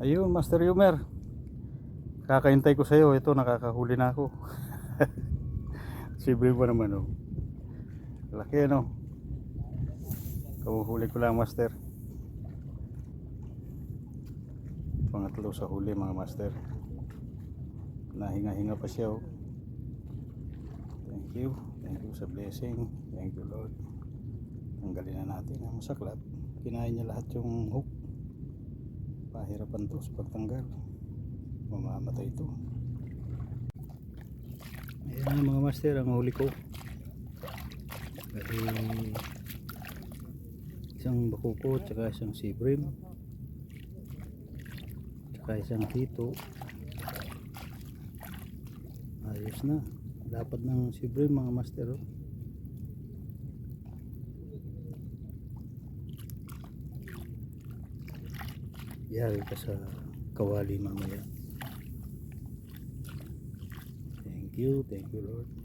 Ayun, Master Yumer. Kakaintay ko sa'yo. Ito, nakakahuli na ako. Sibre mo naman, oh. Laki, ano? Kahuhuli ko lang, Master. Pangatlo sa huli, mga Master. Nahinga-hinga pa siya, oh. Thank you. Thank you sa blessing. Thank you, Lord. Tanggalin na natin ang masaklat. Kinain niya lahat yung hook. Pahirapan to sa pagtanggal. Mamamatay ito. Ayan mga Master, ang huli ko. Bali, isang bakuko, tsaka isang sibrim, tsaka isang hito. Ayos na. Dapat ng sibrim mga Master, oh. Yari ka sa kawali mamaya. Thank you Lord.